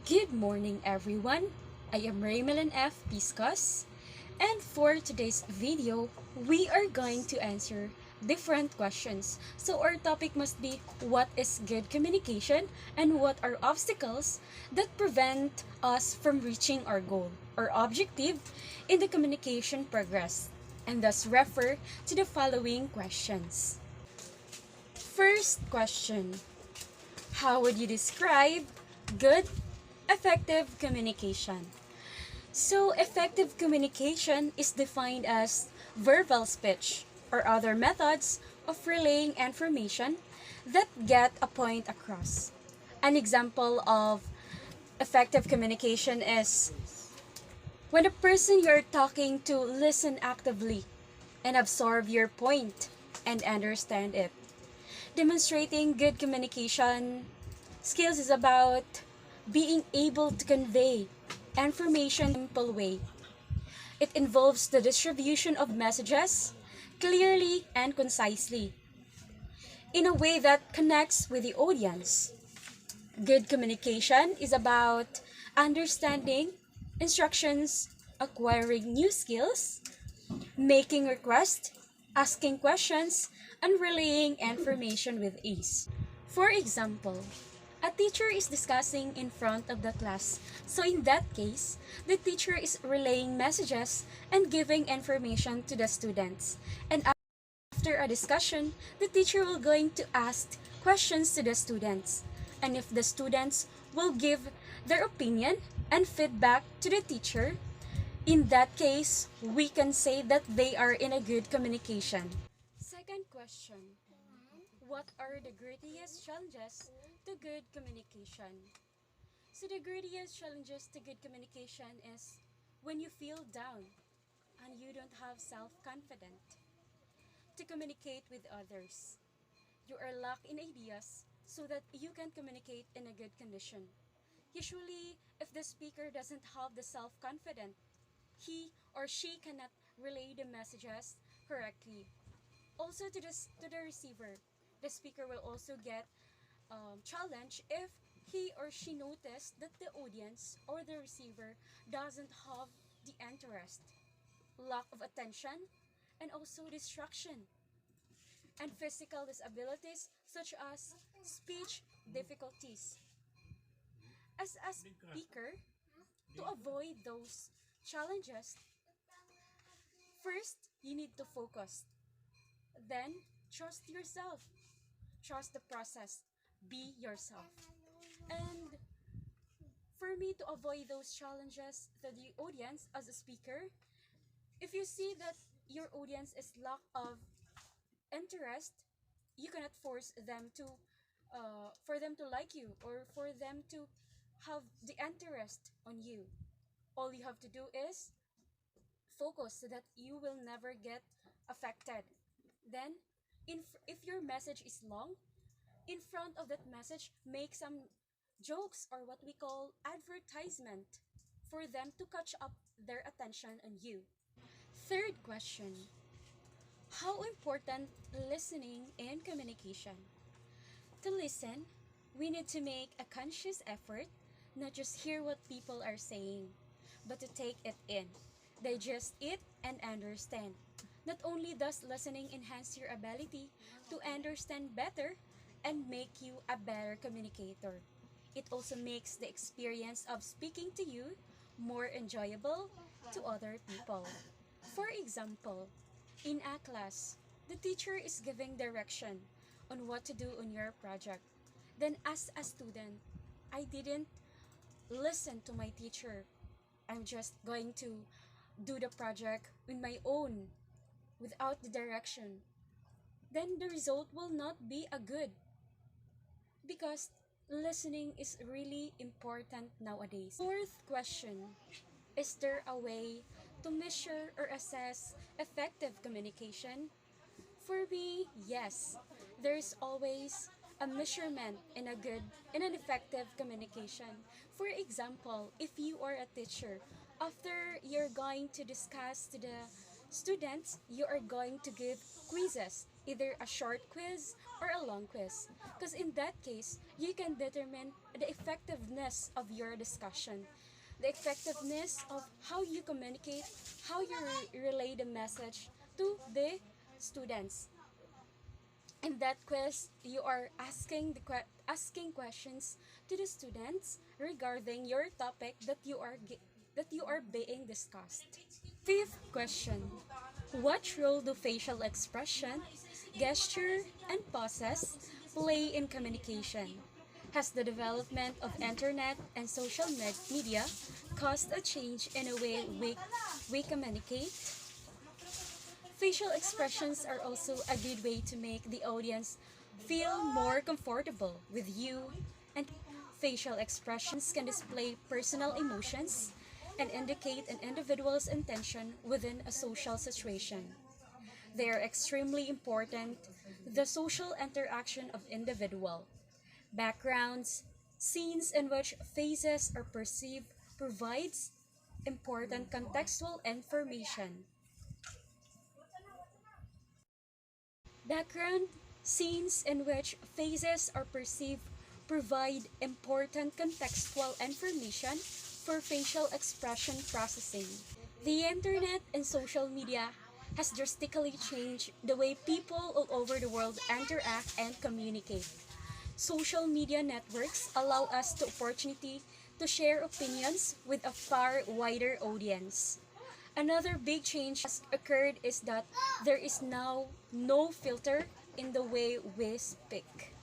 Good morning, everyone. I am Raymelin F. Piscos, and for today's video, we are going to answer different questions. So, our topic must be what is good communication and what are obstacles that prevent us from reaching our goal or objective in the communication progress, and thus refer to the following questions. First question: how would you describe good, effective communication? So, effective communication is defined as verbal speech or other methods of relaying information that get a point across. An example of effective communication is when the person you're talking to listen actively and absorb your point and understand it. Demonstrating good communication skills is about being able to convey information in a simple way. It involves the distribution of messages clearly and concisely in a way that connects with the audience. Good communication is about understanding instructions, acquiring new skills, making requests, asking questions, and relaying information with ease. For example, a teacher is discussing in front of the class. So in that case, the teacher is relaying messages and giving information to the students. And after a discussion, the teacher will going to ask questions to the students. And if the students will give their opinion and feedback to the teacher, in that case, we can say that they are in a good communication. Second question: what are the greatest challenges to good communication? So, the greatest challenges to good communication is when you feel down and you don't have self confidence to communicate with others. You are lack in ideas so that you can communicate in a good condition. Usually, if the speaker doesn't have the self confidence, he or she cannot relay the messages correctly. Also, to the receiver, the speaker will also get challenge if he or she noticed that the audience or the receiver doesn't have the interest, lack of attention, and also distraction, and physical disabilities such as speech difficulties. As a speaker, to avoid those challenges, first you need to focus, then trust yourself, trust the process, be yourself. And for me to avoid those challenges to the audience as a speaker, if you see that your audience is lack of interest, you cannot force them to for them to like you or for them to have the interest on you. All you have to do is focus so that you will never get affected. Then, if your message is long, in front of that message, make some jokes or what we call advertisement for them to catch up their attention on you. Third question: how important listening and communication? To listen, we need to make a conscious effort, not just hear what people are saying, but to take it in, digest it, and understand. Not only does listening enhance your ability to understand better and make you a better communicator, it also makes the experience of speaking to you more enjoyable to other people. For example, in a class, the teacher is giving direction on what to do on your project. Then, as a student, I didn't listen to my teacher. I'm just going to do the project on my own without the direction. Then the result will not be a good because listening is really important nowadays. Fourth question: is there a way to measure or assess effective communication? For me, yes. There's always a measurement in a good in an effective communication. For example, if you are a teacher, after you're going to discuss to the students, you are going to give quizzes either a short quiz or a long quiz. Because in that case, you can determine the effectiveness of your discussion, the effectiveness of how you communicate, how you relay the message to the students. In that quiz, you are asking questions to the students regarding your topic that you are being discussed. Fifth question: what role do facial expression, gesture, and pauses play in communication? Has the development of internet and social media caused a change in the way we communicate? Facial expressions are also a good way to make the audience feel more comfortable with you, and facial expressions can display personal emotions and indicate an individual's intention within a social situation. They are extremely important to the social interaction of individual. Backgrounds, scenes in which faces are perceived provides important contextual information. Background, scenes in which faces are perceived provide important contextual information for facial expression processing. The internet and social media has drastically changed the way people all over the world interact and communicate. Social media networks allow us the opportunity to share opinions with a far wider audience. Another big change has occurred is that there is now no filter in the way we speak.